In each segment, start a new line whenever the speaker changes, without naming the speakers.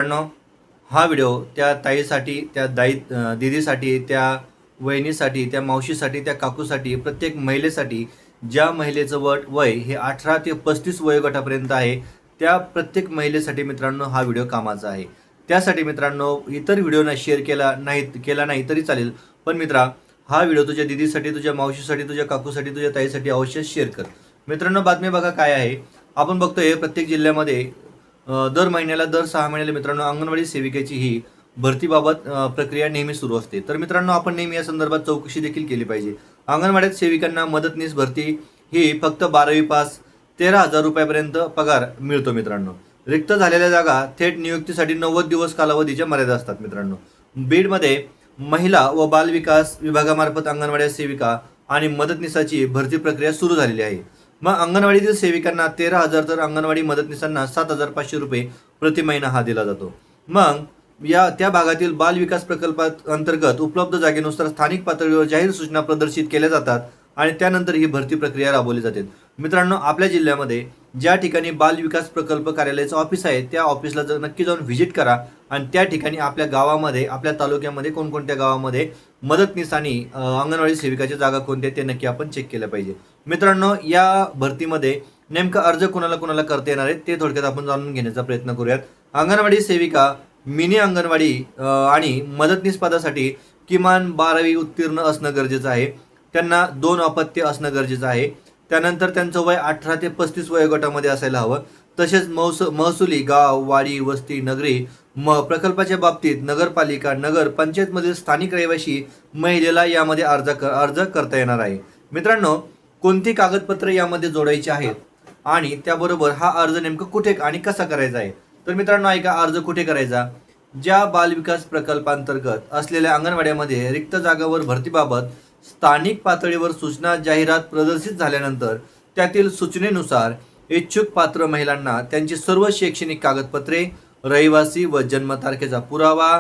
मित्रांनो, हा व्हिडिओ त्या ताईसाठी, त्या दीदीसाठी, त्या वहिनीसाठी, त्या मावशीसाठी, त्या काकूसाठी, प्रत्येक महिलेसाठी ज्या महिलेचं वय हे 18 ते 35 वयोगटापर्यंत आहे, त्या प्रत्येक महिलेसाठी मित्रांनो हा व्हिडिओ कामाचा आहे. त्यासाठी मित्रांनो इतर व्हिडिओना शेअर केला नाही तरी चालेल, पण मित्रा हा व्हिडिओ तुझ्या दीदीसाठी, तुझ्या मावशीसाठी, तुझ्या काकूसाठी, तुझ्या ताईसाठी अवश्य शेअर कर. मित्रांनो, बातमी बघा काय आहे. आपण बघतोय प्रत्येक जिल्ह्यामध्ये दर महिन्याला, दर 6 महिन्याला मित्रांनो अंगणवाडी सेविकेची ही भरतीबाबत प्रक्रिया नेहमी सुरू असते. तर मित्रांनो, आपण नेहमी या संदर्भात चौकशी देखील केली पाहिजे. अंगणवाड्यात सेविकांना मदतनीस भरती ही फक्त 12वी पास 13,000 रुपयापर्यंत पगार मिळतो मित्रांनो. रिक्त झालेल्या जागा थेट नियुक्तीसाठी 90 दिवस कालावधीच्या मर्यादा असतात मित्रांनो. बीडमध्ये महिला व बालविकास विभागामार्फत अंगणवाडी सेविका आणि मदतनीसाची भरती प्रक्रिया सुरू झालेली आहे. मग अंगणवाडीतील सेविकांना 13,000 तर अंगणवाडी मदतनीसांना 7,500 रुपये प्रति महिना हा दिला जातो. मग त्या भागातील बाल विकास प्रकल्पात अंतर्गत उपलब्ध जागेनुसार स्थानिक पातळीवर जाहीर सूचना प्रदर्शित केल्या जातात आणि त्यानंतर ही भरती प्रक्रिया राबवली जाते. मित्रांनो, आपल्या जिल्ह्यामध्ये ज्या ठिकाणी बाल विकास प्रकल्प कार्यालयाचं ऑफिस आहे त्या ऑफिसला नक्की जाऊन व्हिजिट करा आणि त्या ठिकाणी आपल्या गावामध्ये, आपल्या तालुक्यामध्ये कोणकोणत्या गावामध्ये मदतनीस आणि अंगणवाडी सेविकाच्या जागा कोणत्या ते नक्की आपण चेक केल्या पाहिजे. मित्रांनो, या भरतीमध्ये नेमका अर्ज कोणाला करता येणार आहे ते थोडक्यात आपण जाणून घेण्याचा प्रयत्न करूयात. अंगणवाडी सेविका, मिनी अंगणवाडी आणि मदतनीस पदासाठी किमान 12वी उत्तीर्ण असणं गरजेचं आहे. त्यांना 2 अपत्य असणं गरजेचं आहे. त्यानंतर त्यांचं वय 18 ते 35 वयोगटामध्ये असायला हवं. तसेच महसुली गाव, वाडी, वस्ती, नगरी प्रकल्पाच्या बाबतीत नगरपालिका, नगर पंचायतमधील स्थानिक रहिवासी महिलेला यामध्ये अर्ज करता येणार आहे. मित्रांनो, कोणती कागदपत्रे यामध्ये जोडायची आहेत आणि त्याबरोबर हा अर्ज नेमकं कुठे आणि कसा करायचा आहे. तर मित्रांनो ऐका, अर्ज कुठे करायचा. ज्या बालविकास प्रकल्पांतर्गत असलेल्या अंगणवाड्यामध्ये रिक्त जागावर भरतीबाबत स्थानिक पातळीवर सूचना जाहिरात प्रदर्शित झाल्यानंतर त्यातील सूचनेनुसार इच्छुक पात्र महिलांना त्यांची सर्व शैक्षणिक कागदपत्रे, रहिवासी व जन्मतारखेचा पुरावा,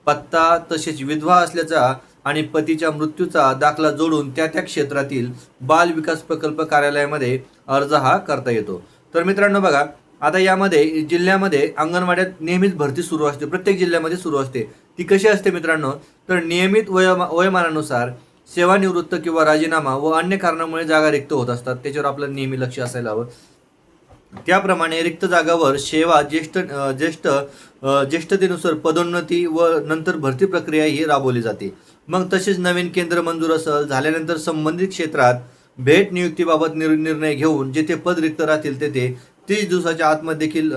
पत्ता तसेच विधवा असल्याचा आणि पतीच्या मृत्यूचा दाखला जोडून त्या क्षेत्रातील बाल विकास प्रकल्प कार्यालयामध्ये अर्ज हा करता येतो. तर मित्रांनो बघा, आता यामध्ये जिल्ह्यामध्ये अंगणवाड्यात नेहमीच भरती सुरू असते, प्रत्येक जिल्ह्यामध्ये सुरू असते. ती कशी असते मित्रांनो, तर नियमित वयोमानानुसार सेवानिवृत्त किंवा राजीनामा व अन्य कारणामुळे जागा रिक्त होत असतात. त्याच्यावर आपलं नेहमी लक्ष असायला हवं. त्याप्रमाणे रिक्त जागावर सेवा ज्येष्ठतेनुसार पदोन्नती व नंतर भरती प्रक्रिया ही राबवली जाते. मग तसेच नवीन केंद्र मंजूर झाल्यानंतर संबंधित क्षेत्रात भेट नियुक्तीबाबत निर्णय घेऊन जेथे पद रिक्त राहतील तेथे 30 दिवसाच्या आतमध्ये देखील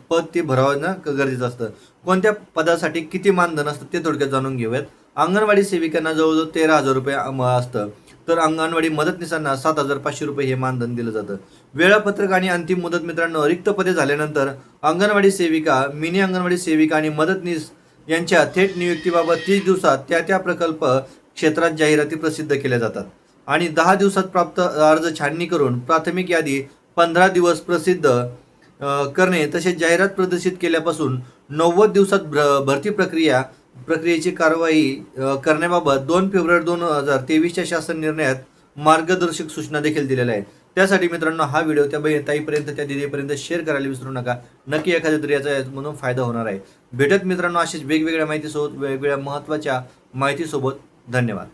पद ते भरावणं गरजेचं असतं. कोणत्या पदासाठी किती मानधन असतं ते थोडक्यात जाणून घेऊयात. अंगणवाडी सेविकांना जवळजवळ 13,000 रुपये असतं, तर अंगणवाडी मदतनीसांना 7,500 रुपये हे मानधन दिलं जातं. वेळापत्रक आणि अंतिम मुदत मित्रांनो, रिक्त पदे झाल्यानंतर अंगणवाडी सेविका, मिनी अंगणवाडी सेविका आणि मदतनीस यांच्या थेट नियुक्तीबाबत 30 दिवसात त्या प्रकल्प क्षेत्रात जाहिराती प्रसिद्ध केल्या जातात आणि 10 दिवसात प्राप्त अर्ज छाननी करून प्राथमिक यादी 15 दिवस प्रसिद्ध करणे तसेच जाहिरात प्रदर्शित केल्यापासून 90 दिवसात भरती प्रक्रियेची कारवाई करण्याबाबत 2 फेब्रुवारी 2023 च्या शासन निर्णयात मार्गदर्शक सूचना देखील दिलेल्या आहेत. त्यासाठी मित्रांनो हा व्हिडिओ त्या ताईपर्यंत, त्या दिदीपर्यंत शेअर करायला विसरू नका. नक्की एखाद्या तरी याचा म्हणून फायदा होणार आहे. भेटत मित्रांनो अशीच वेगवेगळ्या माहितीसोबत, वेगवेगळ्या महत्त्वाच्या माहितीसोबत. धन्यवाद.